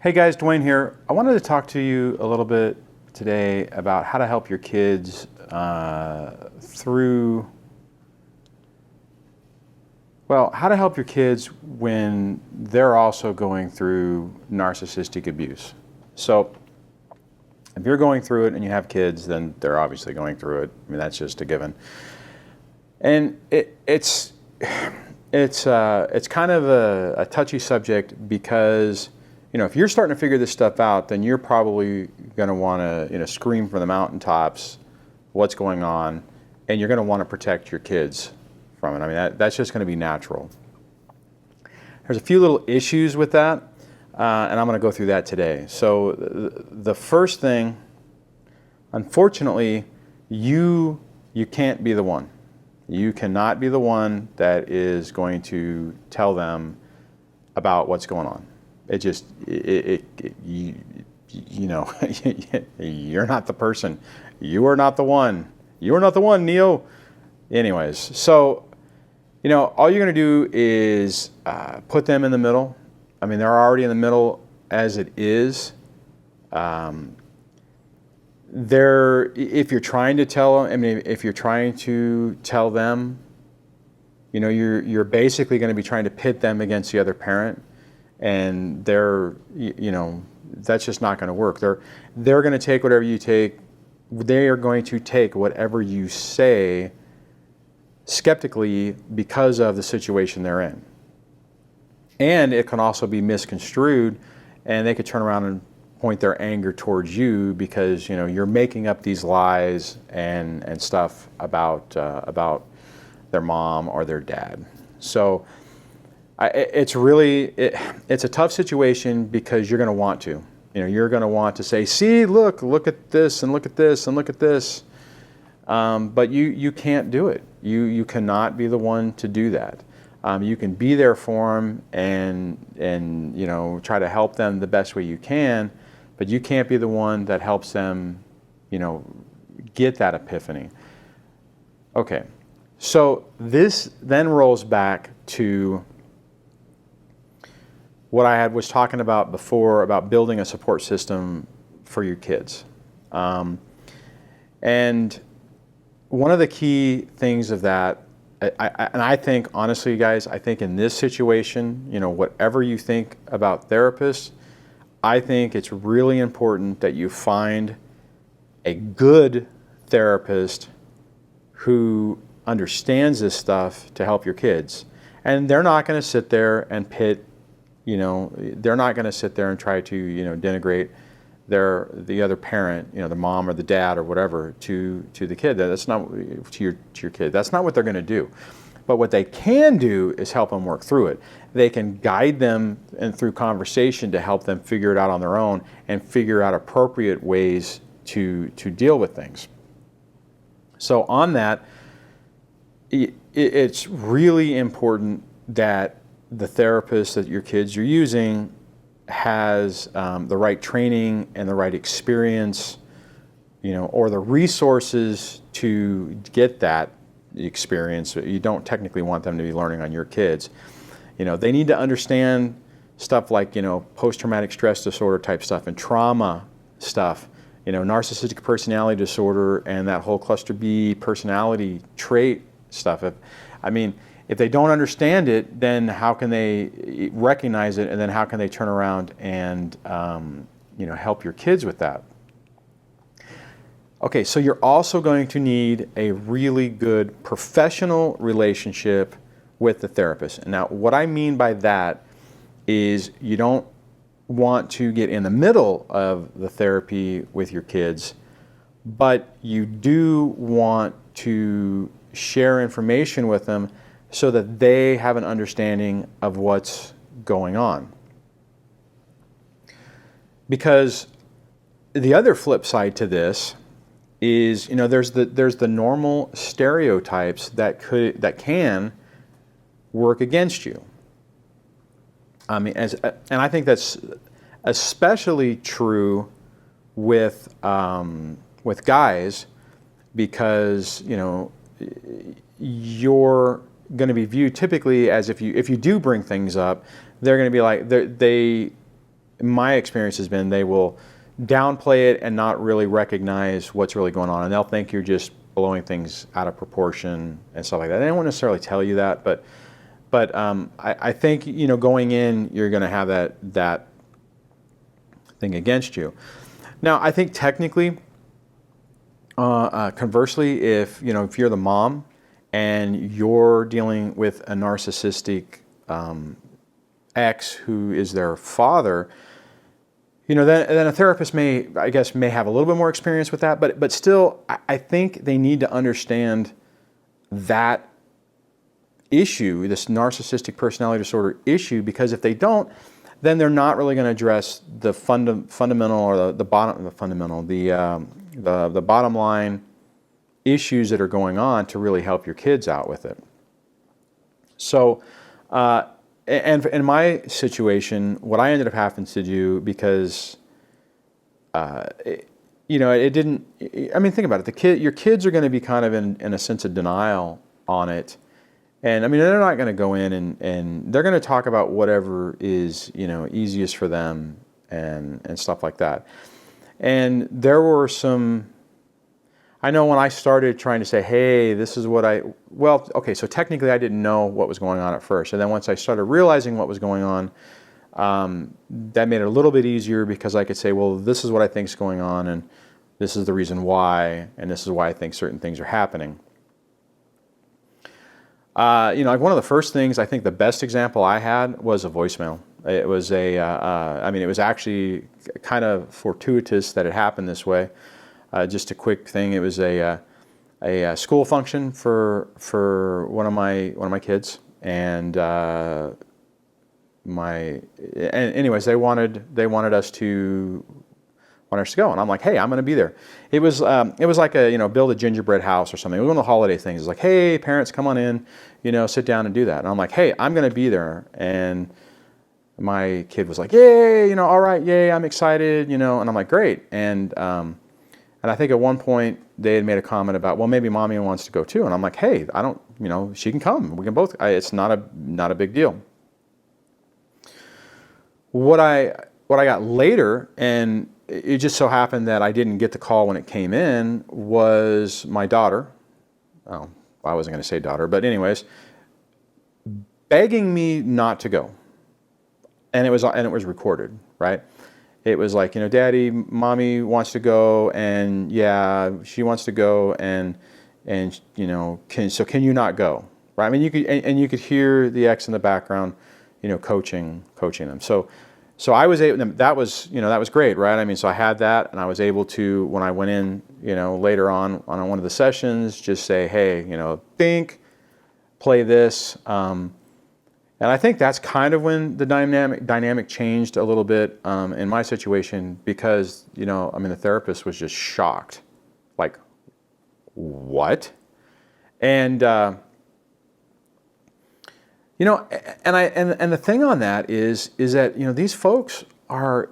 Hey guys, Dwayne here. I wanted to talk to you a little bit today about how to help your kids how to help your kids when they're also going through narcissistic abuse. So if you're going through it and you have kids, then they're obviously going through it. I mean, that's just a given. And it's kind of a touchy subject because, if you're starting to figure this stuff out, then you're probably going to want to, scream from the mountaintops what's going on, and you're going to want to protect your kids from it. I mean, that's just going to be natural. There's a few little issues with that, and I'm going to go through that today. So the first thing, unfortunately, you can't be the one. You cannot be the one that is going to tell them about what's going on. You're not the person. You are not the one. You are not the one, Neo. Anyways, so, all you're going to do is put them in the middle. I mean, they're already in the middle as it is. If you're trying to tell them, if you're trying to tell them, you're basically going to be trying to pit them against the other parent. And that's just not going to work. They're going to take whatever you take. They are going to take whatever you say skeptically because of the situation they're in. And it can also be misconstrued, and they could turn around and point their anger towards you because you're making up these lies and stuff about their mom or their dad. So it's a tough situation because you're going to want to. You're going to want to say, see, look at this and look at this and look at this. But you can't do it. You cannot be the one to do that. You can be there for them and try to help them the best way you can, but you can't be the one that helps them, get that epiphany. Okay, so this then rolls back to what I was talking about before about building a support system for your kids. And one of the key things of that, I think, honestly, guys, I think in this situation, whatever you think about therapists, I think it's really important that you find a good therapist who understands this stuff to help your kids. And they're not going to sit there and pit, they're not going to sit there and try to, denigrate the other parent, the mom or the dad or whatever to the kid. That's not to your kid. That's not what they're going to do. But what they can do is help them work through it. They can guide them and through conversation to help them figure it out on their own and figure out appropriate ways to deal with things. So on that, it's really important that the therapist that your kids are using has the right training and the right experience, or the resources to get that experience. You don't technically want them to be learning on your kids. They need to understand stuff like, post-traumatic stress disorder type stuff and trauma stuff, narcissistic personality disorder and that whole cluster B personality trait stuff. If they don't understand it, then how can they recognize it, and then how can they turn around and help your kids with that? Okay, so you're also going to need a really good professional relationship with the therapist. And now what I mean by that is you don't want to get in the middle of the therapy with your kids, but you do want to share information with them so that they have an understanding of what's going on. Because the other flip side to this is, there's the normal stereotypes that can work against you. And I think that's especially true with guys, because you're going to be viewed typically as if you do bring things up, they're going to be like my experience has been they will downplay it and not really recognize what's really going on, and they'll think you're just blowing things out of proportion and stuff like that. They don't necessarily tell you that, but I think, you know, going in, you're going to have that thing against you. Now, I think technically, conversely, if you're the mom and you're dealing with a narcissistic ex who is their father, then a therapist may have a little bit more experience with that, but still, I think they need to understand that issue, this narcissistic personality disorder issue, because if they don't, then they're not really going to address the fundamental or the bottom line issues that are going on to really help your kids out with it. So, and in my situation, what I ended up having to do, because it didn't. I mean, think about it. Your kids are going to be kind of in a sense of denial on it. And I mean, they're not going to go in and they're going to talk about whatever is, easiest for them and stuff like that. And there were some, I know when I started trying to say, hey, this is what so technically I didn't know what was going on at first. And then once I started realizing what was going on, that made it a little bit easier, because I could say, well, this is what I think is going on, and this is the reason why, and this is why I think certain things are happening. Like one of the first things, I think the best example I had was a voicemail. It was it was actually kind of fortuitous that it happened this way. Just a quick thing. It was a school function for one of my kids, and anyways, they wanted us to go, and I'm like, hey, I'm going to be there. It was like build a gingerbread house or something. It was one of the holiday things. It's like, hey, parents, come on in, sit down and do that. And I'm like, hey, I'm going to be there. And my kid was like, yay, all right, yay, I'm excited, and I'm like, great. And I think at one point they had made a comment about, well, maybe mommy wants to go too. And I'm like, hey, I don't, she can come. We can both. It's not a big deal. What I got later, and it just so happened that I didn't get the call when it came in, was my daughter. Oh, I wasn't going to say daughter, but anyways, begging me not to go. And it was recorded, right? It was like, Daddy, mommy wants to go, and yeah, she wants to go, and can you not go? Right? I mean, you could hear the ex in the background, coaching them. So I was able. That was great, right? I mean, so I had that, and I was able to, when I went in, later on one of the sessions, just say, hey, play this, and I think that's kind of when the dynamic changed a little bit in my situation, because the therapist was just shocked, like, what? And and the thing on that is that these folks are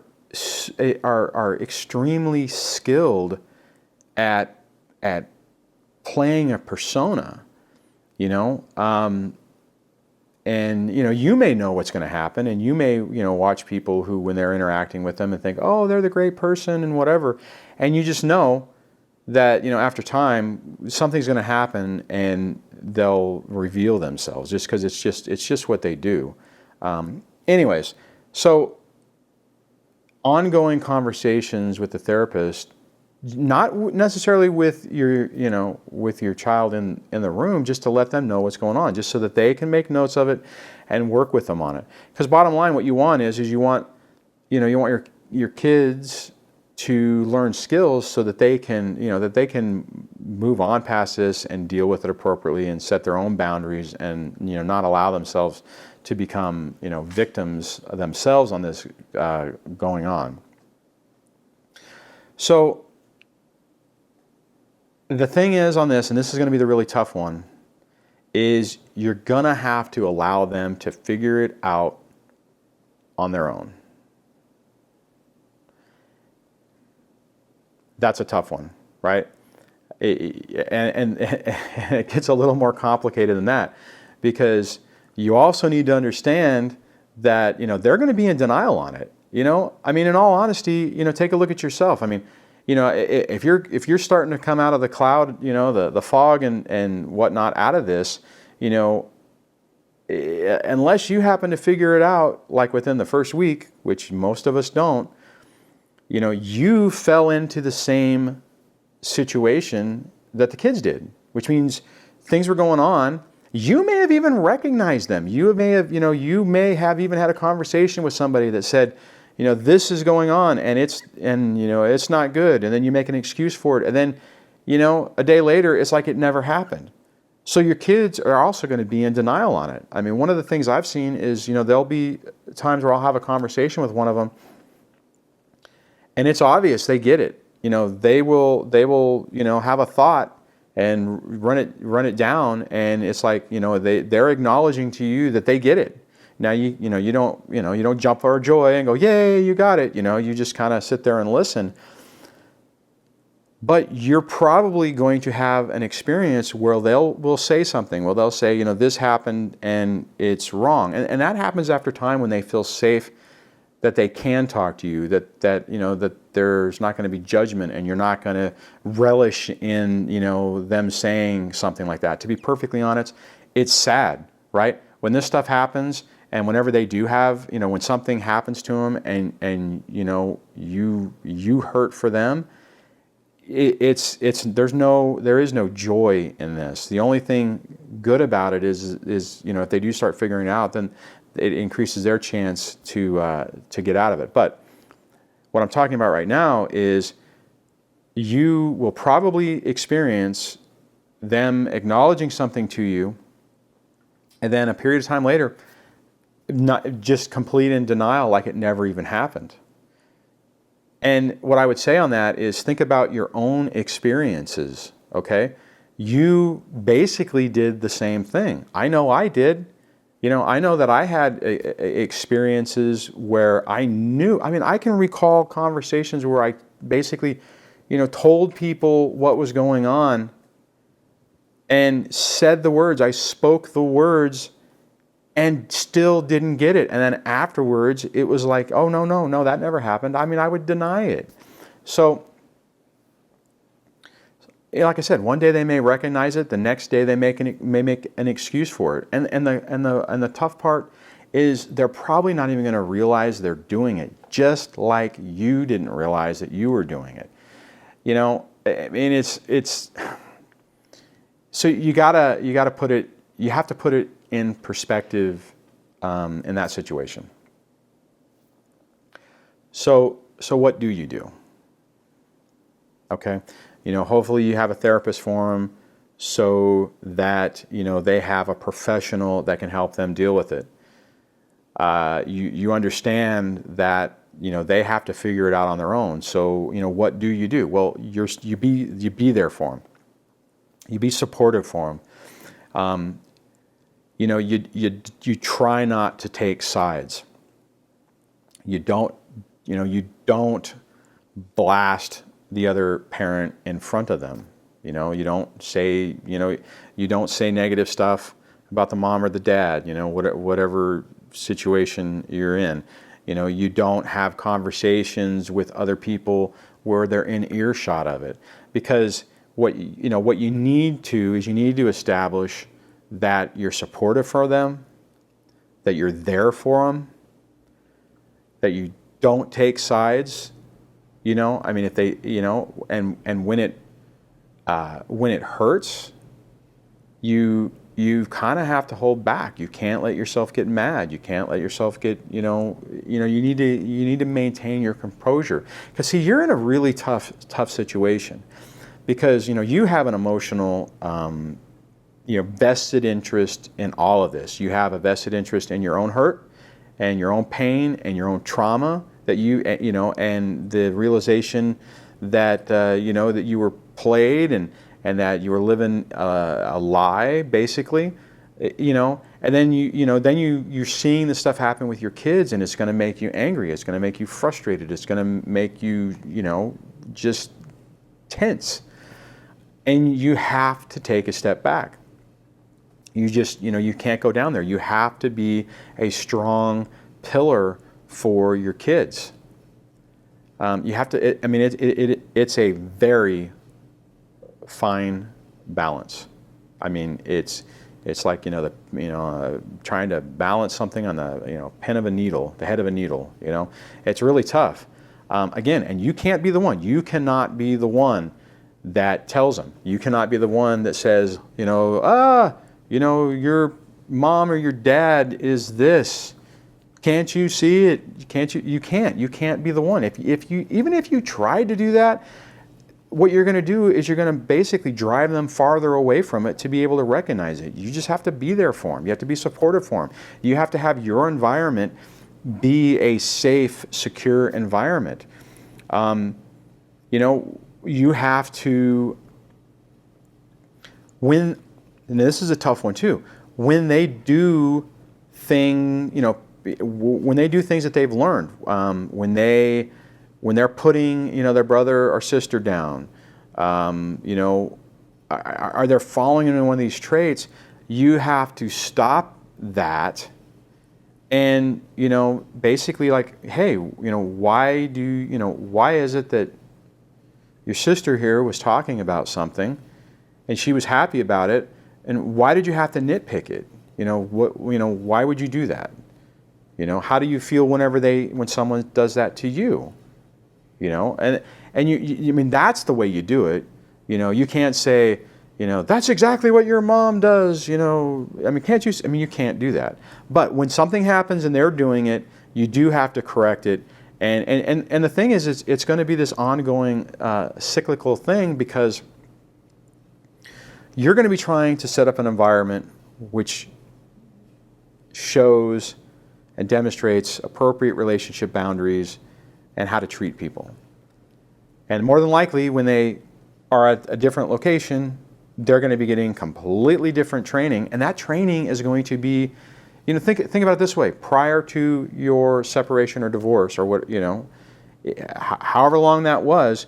extremely skilled at playing a persona, and you may know what's going to happen, and you may watch people who, when they're interacting with them, and think, oh, they're the great person and whatever, and you just know that after time something's going to happen and they'll reveal themselves, just because it's just what they do. Anyways, so ongoing conversations with the therapist, not necessarily with your child in the room, just to let them know what's going on, just so that they can make notes of it and work with them on it. Because bottom line, what you want is you want your kids to learn skills so that they can move on past this and deal with it appropriately and set their own boundaries, and not allow themselves to become victims themselves on this going on. So the thing is on this, and this is going to be the really tough one, is you're going to have to allow them to figure it out on their own. That's a tough one, right? And it gets a little more complicated than that, because you also need to understand that they're going to be in denial on it, I mean, in all honesty, take a look at yourself. I mean, if you're starting to come out of the cloud, the fog and whatnot out of this, unless you happen to figure it out, like within the first week, which most of us don't, you fell into the same situation that the kids did, which means things were going on. You may have even recognized them. You may have even had a conversation with somebody that said, this is going on and it's not good. And then you make an excuse for it. And then, a day later, it's like it never happened. So your kids are also going to be in denial on it. I mean, one of the things I've seen is, there'll be times where I'll have a conversation with one of them and it's obvious they get it. They will, have a thought and run it down, and it's like, they're acknowledging to you that they get it. Now you don't jump for joy and go, yay, you got it. You just kind of sit there and listen. But you're probably going to have an experience where will say something. Well, they'll say, this happened and it's wrong. And that happens after time when they feel safe that they can talk to you, that there's not going to be judgment and you're not going to relish in, them saying something like that. To be perfectly honest, it's sad, right? When this stuff happens and whenever they do have, when something happens to them and you hurt for them, there is no joy in this. The only thing good about it is if they do start figuring it out, then it increases their chance to get out of it. But what I'm talking about right now is you will probably experience them acknowledging something to you, and then a period of time later, not just complete in denial, like it never even happened. And what I would say on that is think about your own experiences, okay? You basically did the same thing. I know I did. I know that I had experiences where I can recall conversations where I basically, told people what was going on and said the words. I spoke the words and still didn't get it. And then afterwards, it was like, oh, no, that never happened. I mean, I would deny it. So, like I said, one day they may recognize it. The next day they may make an excuse for it. And the tough part is they're probably not even going to realize they're doing it, just like you didn't realize that you were doing it. I mean, it's so you have to put it in perspective in that situation. So what do you do? Okay. Hopefully you have a therapist for them so that, they have a professional that can help them deal with it. You understand that, they have to figure it out on their own. So, what do you do? Well, you be there for them. You be supportive for them. You try not to take sides. You don't blast the other parent in front of them. You don't say negative stuff about the mom or the dad, whatever situation you're in. You don't have conversations with other people where they're in earshot of it. Because what you need to establish that you're supportive for them, that you're there for them, that you don't take sides. I mean, if they, and when it hurts, you kind of have to hold back. You can't let yourself get mad. You can't let yourself get, you need to maintain your composure. Because see, you're in a really tough situation, because you have an emotional, vested interest in all of this. You have a vested interest in your own hurt, and your own pain, and your own trauma. That and the realization that that you were played and that you were living a lie, basically, and then you're seeing this stuff happen with your kids, and it's going to make you angry. It's going to make you frustrated. It's going to make you just tense, and you have to take a step back. You just you can't go down there. You have to be a strong pillar for your kids. You have to, it's a very fine balance. I mean, it's like, trying to balance something on the, pin of a needle, the head of a needle, It's really tough. Again, and you can't be the one. You cannot be the one that tells them. You cannot be the one that says, your mom or your dad is this. Can't you see it? Can't you? You can't. You can't be the one. Even if you tried to do that, what you're going to do is you're going to basically drive them farther away from it to be able to recognize it. You just have to be there for them. You have to be supportive for them. You have to have your environment be a safe, secure environment. You have to, and this is a tough one too, when they do when they do things that they've learned, when they're putting, their brother or sister down, are they falling into one of these traits? You have to stop that and, basically like, hey, why is it that your sister here was talking about something and she was happy about it, and why did you have to nitpick it? Why would you do that? How do you feel when someone does that to you? And that's the way you do it. You can't say, that's exactly what your mom does. Can't you? You can't do that. But when something happens and they're doing it, you do have to correct it. And the thing is, it's going to be this ongoing cyclical thing, because you're going to be trying to set up an environment which shows and demonstrates appropriate relationship boundaries and how to treat people. And more than likely, when they are at a different location, they're going to be getting completely different training, and that training is going to be, think about it this way: prior to your separation or divorce, or however long that was,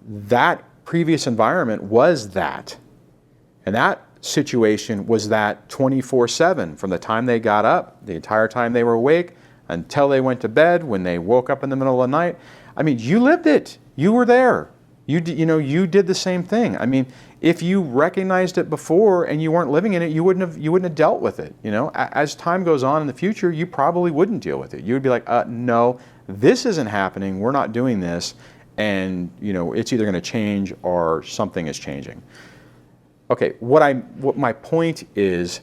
that previous environment was that, and that situation was that 24/7, from the time they got up, the entire time they were awake, until they went to bed, when they woke up in the middle of the night. You lived it. You were there. You did the same thing. If you recognized it before and you weren't living in it, you wouldn't have dealt with it. As time goes on in the future, you probably wouldn't deal with it. You would be like, no, this isn't happening. We're not doing this, and it's either going to change or something is changing. Okay, what my point is,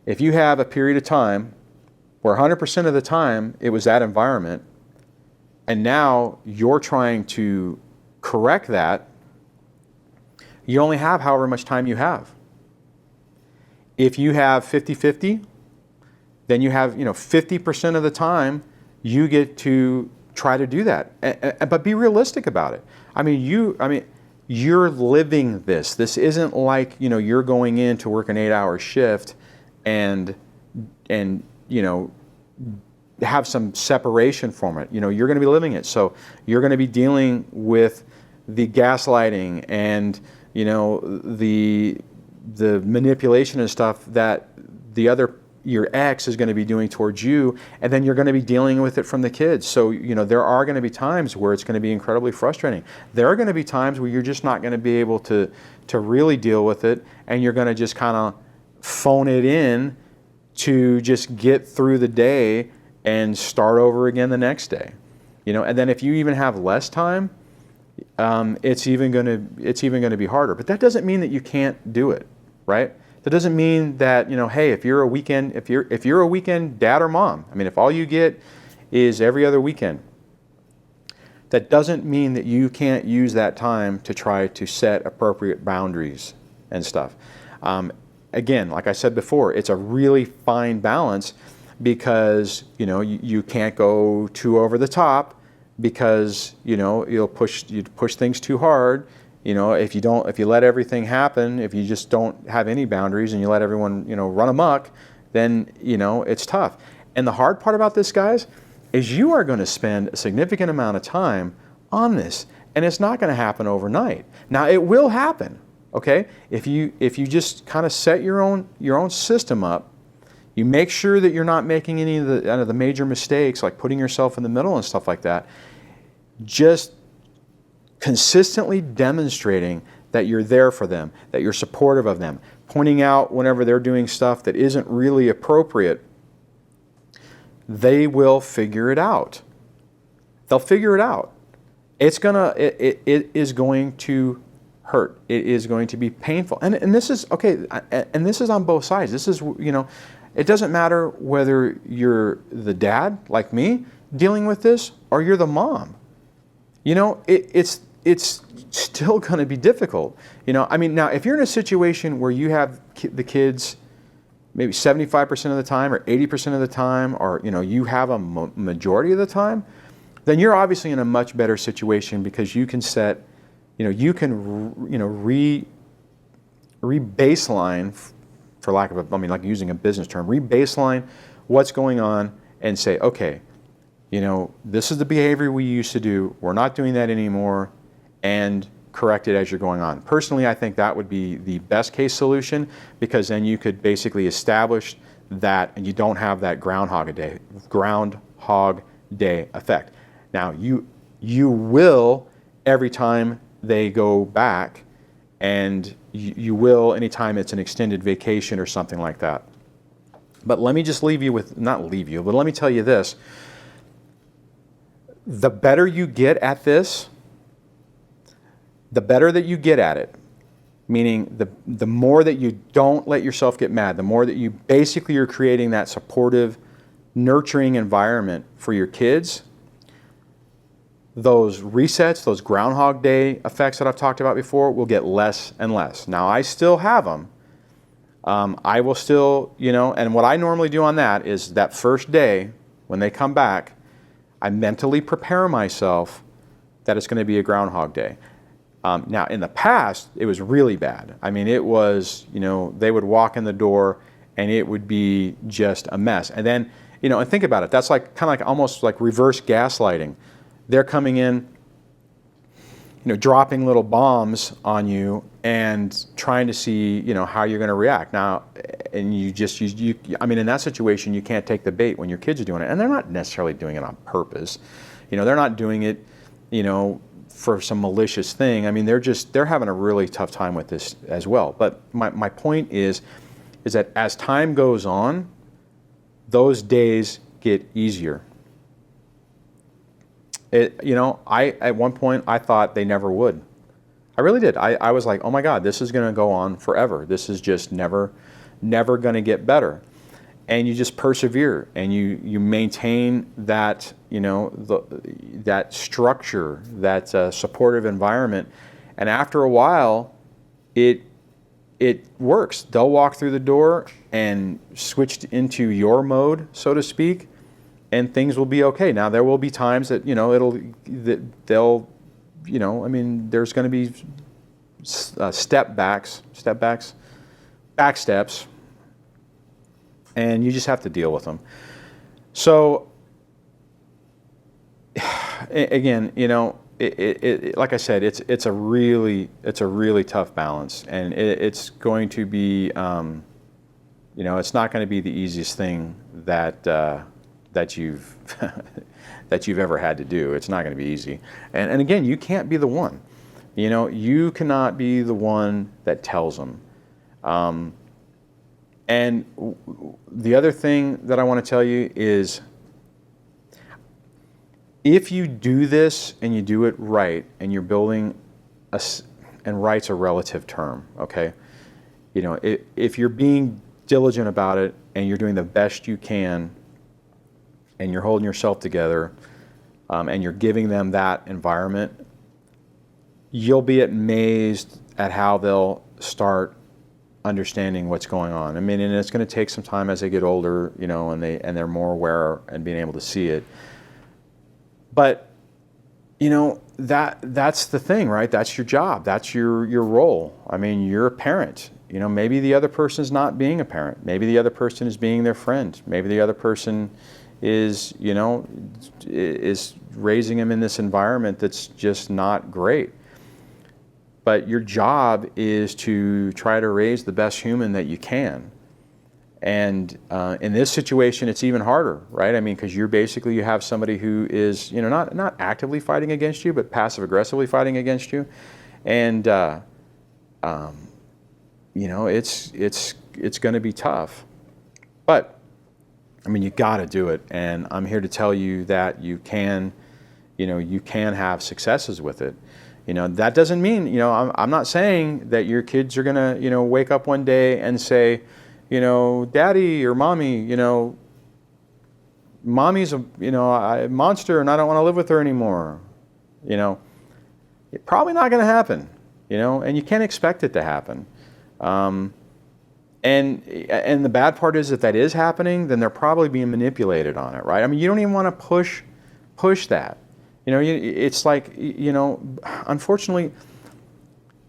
if you have a period of time where 100% of the time it was that environment, and now you're trying to correct that, you only have however much time you have. If you have 50-50, then you have 50% of the time you get to try to do that. But be realistic about it. You're living this. This isn't like, you're going in to work an 8-hour shift and have some separation from it. You're going to be living it. So you're going to be dealing with the gaslighting and, the manipulation and stuff that your ex is going to be doing towards you, and then you're going to be dealing with it from the kids. So, there are going to be times where it's going to be incredibly frustrating. There are going to be times where you're just not going to be able to really deal with it, and you're going to just kind of phone it in to just get through the day and start over again the next day. And then if you even have less time, it's even going to be harder. But that doesn't mean that you can't do it, right? That doesn't mean that, hey, if you're a weekend dad or mom, if all you get is every other weekend, that doesn't mean that you can't use that time to try to set appropriate boundaries and stuff. Again, like I said before, it's a really fine balance, because you can't go too over the top, because you'll push things too hard. If you let everything happen, if you just don't have any boundaries and you let everyone run amok, then it's tough. And the hard part about this, guys, is you are going to spend a significant amount of time on this, and it's not going to happen overnight. Now, it will happen, okay? If you just kind of set your own system up, You make sure that you're not making any of the major mistakes, like putting yourself in the middle and stuff like that. Just consistently demonstrating that you're there for them, that you're supportive of them, pointing out whenever they're doing stuff that isn't really appropriate. They will figure it out. They'll figure it out. It is going to hurt. It is going to be painful. And this is, okay, and this is on both sides. This is, it doesn't matter whether you're the dad, like me, dealing with this, or you're the mom. It's still going to be difficult. Now, if you're in a situation where you have the kids maybe 75% of the time or 80% of the time, or you have a majority of the time, then you're obviously in a much better situation, because you can set, re-baseline, for lack of like using a business term, re-baseline what's going on and say, okay, this is the behavior we used to do. We're not doing that anymore, and correct it as you're going on. Personally, I think that would be the best case solution, because then you could basically establish that, and you don't have that Groundhog Day effect. Now, you will every time they go back, and you will anytime it's an extended vacation or something like that. But let me just let me tell you this. The better you get at this, the better that you get at it, meaning the more that you don't let yourself get mad, the more that you basically are creating that supportive, nurturing environment for your kids, those resets, those Groundhog Day effects that I've talked about before, will get less and less. Now, I still have them. I will still, and what I normally do on that is that first day when they come back, I mentally prepare myself that it's going to be a Groundhog Day. Now, in the past, it was really bad. It was, they would walk in the door and it would be just a mess. And then, and think about it. That's kind of like almost like reverse gaslighting. They're coming in, dropping little bombs on you and trying to see, how you're going to react. Now, and in that situation, you can't take the bait when your kids are doing it. And they're not necessarily doing it on purpose. They're not doing it, for some malicious thing. They're having a really tough time with this as well. But my point is that as time goes on, those days get easier. At one point I thought they never would. I really did. I was like, oh my God, this is going to go on forever. This is just never going to get better. And you just persevere, and you maintain that, that structure, that supportive environment. And after a while, it works. They'll walk through the door and switch into your mode, so to speak, and things will be okay. Now, there will be times that, there's going to be back steps, and you just have to deal with them. So, again, like I said, it's a really tough balance, and it's going to be, it's not going to be the easiest thing that you've ever had to do. It's not going to be easy, and again, you can't be the one. You cannot be the one that tells them. And the other thing that I want to tell you is, if you do this and you do it right, and you're building and right's a relative term, okay? If you're being diligent about it and you're doing the best you can, and you're holding yourself together, and you're giving them that environment, you'll be amazed at how they'll start understanding what's going on. And it's going to take some time as they get older, and they're more aware and being able to see it. But that's the thing, right? That's your job. That's your role. You're a parent. Maybe the other person's not being a parent. Maybe the other person is being their friend. Maybe the other person is raising them in this environment that's just not great. But your job is to try to raise the best human that you can. And in this situation, it's even harder, right? I mean, because you have somebody who is, not actively fighting against you, but passive aggressively fighting against you, and it's going to be tough. But I mean, you got to do it, and I'm here to tell you that you can have successes with it. That doesn't mean, I'm not saying that your kids are going to, wake up one day and say, Daddy or Mommy, Mommy's a monster and I don't want to live with her anymore. It's probably not going to happen, and you can't expect it to happen. And the bad part is if that is happening, then they're probably being manipulated on it, right? I mean, you don't even want to push that. It's like, unfortunately,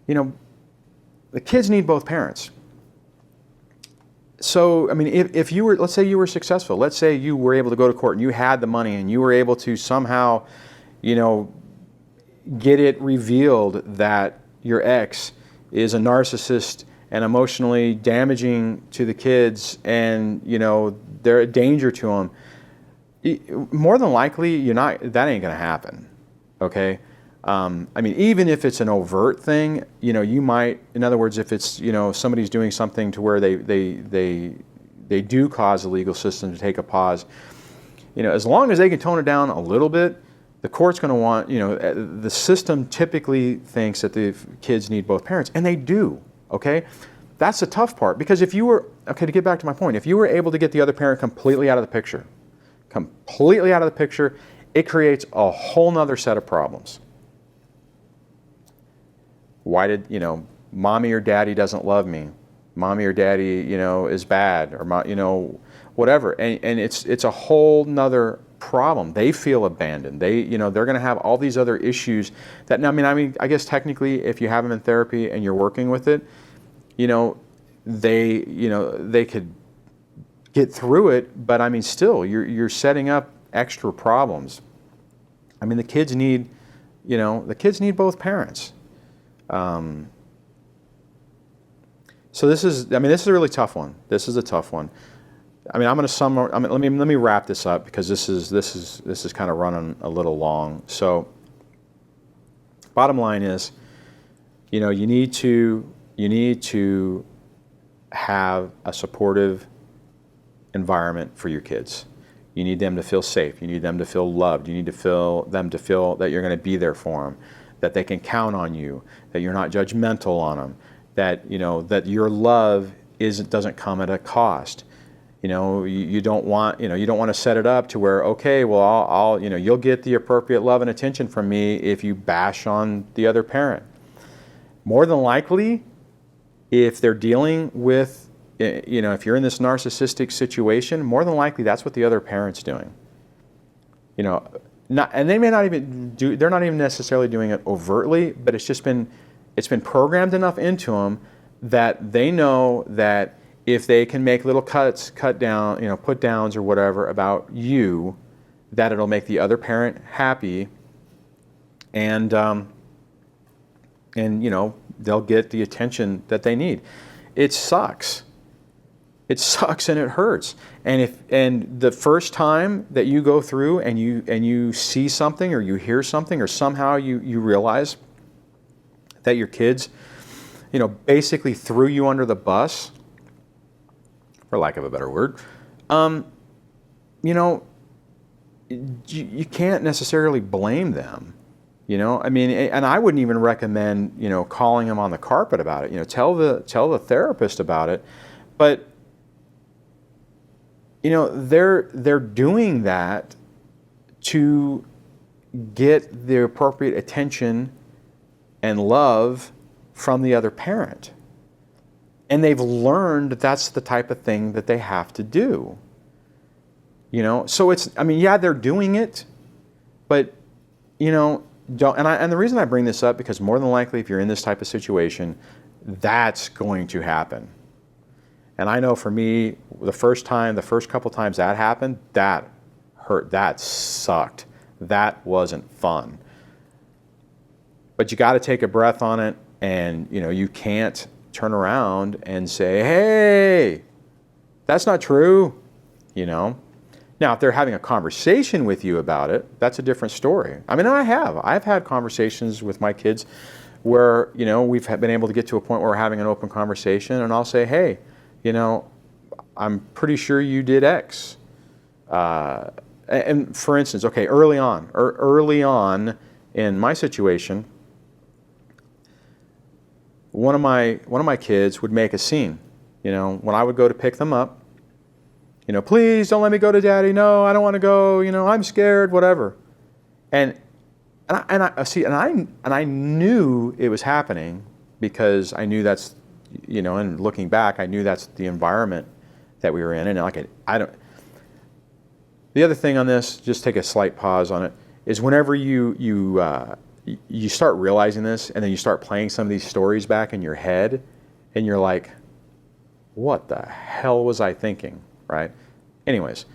the kids need both parents. So, I mean, if you were, let's say you were successful, let's say you were able to go to court and you had the money and you were able to somehow, get it revealed that your ex is a narcissist and emotionally damaging to the kids and, they're a danger to them, more than likely, that ain't going to happen, okay? I mean, even if it's an overt thing, you might, in other words, if it's, somebody's doing something to where they do cause the legal system to take a pause, as long as they can tone it down a little bit, the court's going to want, the system typically thinks that the kids need both parents, and they do, okay? That's the tough part, because if you were, okay, to get back to my point, if you were able to get the other parent completely out of the picture, it creates a whole nother set of problems. Why did, Mommy or Daddy doesn't love me? Mommy or Daddy, is bad, or, whatever. And it's a whole nother problem. They feel abandoned. They're going to have all these other issues that, I guess technically if you have them in therapy and you're working with it, they could get through it, but I mean, still, you're setting up extra problems. I mean, the kids need both parents. So this is a really tough one. This is a tough one. I mean, I'm going to summarize. Let me wrap this up because this is kind of running a little long. So, bottom line is, you need to have a supportive environment for your kids. You need them to feel safe. You need them to feel loved. You need them to feel that you're going to be there for them, that they can count on you, that you're not judgmental on them, that that your love doesn't come at a cost. You don't want to set it up to where, okay, well, I'll you'll get the appropriate love and attention from me if you bash on the other parent. More than likely, if they're dealing with, if you're in this narcissistic situation, more than likely that's what the other parent's doing. And they may not even they're not even necessarily doing it overtly, but it's been programmed enough into them that they know that if they can make little put downs or whatever about you, that it'll make the other parent happy, and they'll get the attention that they need. It sucks. It sucks and it hurts. And the first time that you go through and you see something or you hear something or somehow you realize that your kids, basically threw you under the bus, for lack of a better word, you can't necessarily blame them. And I wouldn't even recommend, calling them on the carpet about it. Tell the therapist about it. But, they're doing that to get the appropriate attention and love from the other parent. And they've learned that that's the type of thing that they have to do. So they're doing it, but, don't, and the reason I bring this up, because more than likely if you're in this type of situation, that's going to happen. And I know for me, the first couple times that happened, that hurt, that sucked. That wasn't fun. But you got to take a breath on it, and you can't turn around and say, hey, That's not true, you know. Now, if they're having a conversation with you about it, that's a different story. I mean, I've had conversations with my kids where, you know, we've been able to get to a point where we're having an open conversation, and I'll say, hey, you know, I'm pretty sure you did X. And for instance, okay, early on in my situation, one of my kids would make a scene. You know, when I would go to pick them up, you know, please don't let me go to Daddy. No, I don't want to go. You know, I'm scared. Whatever. And I knew it was happening because I knew that's, you know, and looking back, I knew that's the environment that we were in. And like I don't. The other thing on this, just take a slight pause on it, is whenever you start realizing this, and then you start playing some of these stories back in your head, and you're like, what the hell was I thinking, right? Anyways,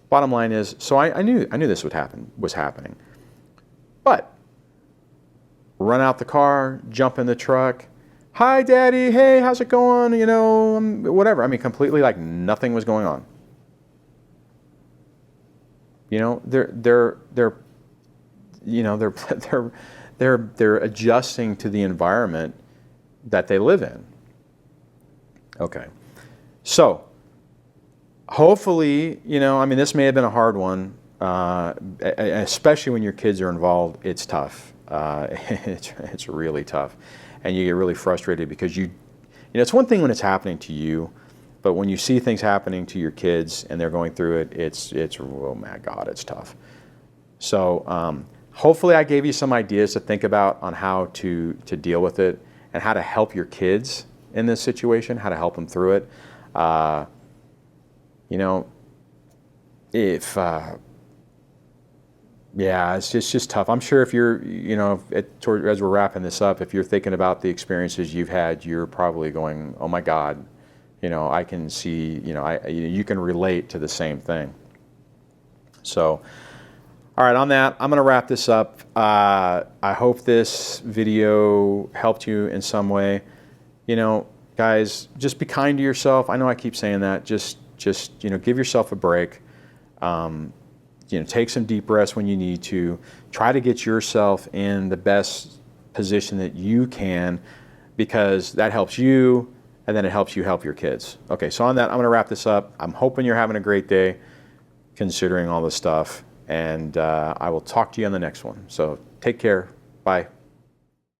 bottom line is, so I knew this was happening. But run out the car, jump in the truck, hi Daddy, hey, how's it going? You know, whatever. I mean, completely like nothing was going on. You know, they're adjusting to the environment that they live in. Okay. So, hopefully, you know, I mean, this may have been a hard one, especially when your kids are involved. It's tough. It's really tough, and you get really frustrated because you know, it's one thing when it's happening to you, but when you see things happening to your kids and they're going through it, it's oh my God, it's tough. So hopefully, I gave you some ideas to think about on how to deal with it and how to help your kids in this situation, how to help them through it. You know, if yeah, it's just tough. I'm sure if you're, you know, as we're wrapping this up, if you're thinking about the experiences you've had, you're probably going, oh my God, you know, I can see, you know, you can relate to the same thing. So, all right, on that, I'm going to wrap this up. I hope this video helped you in some way. You know, guys, just be kind to yourself. I know I keep saying that. Just you know, give yourself a break. You know, take some deep breaths when you need to. Try to get yourself in the best position that you can, because that helps you, and then it helps you help your kids. Okay, so on that, I'm going to wrap this up. I'm hoping you're having a great day, considering all this stuff, and I will talk to you on the next one. So take care. Bye.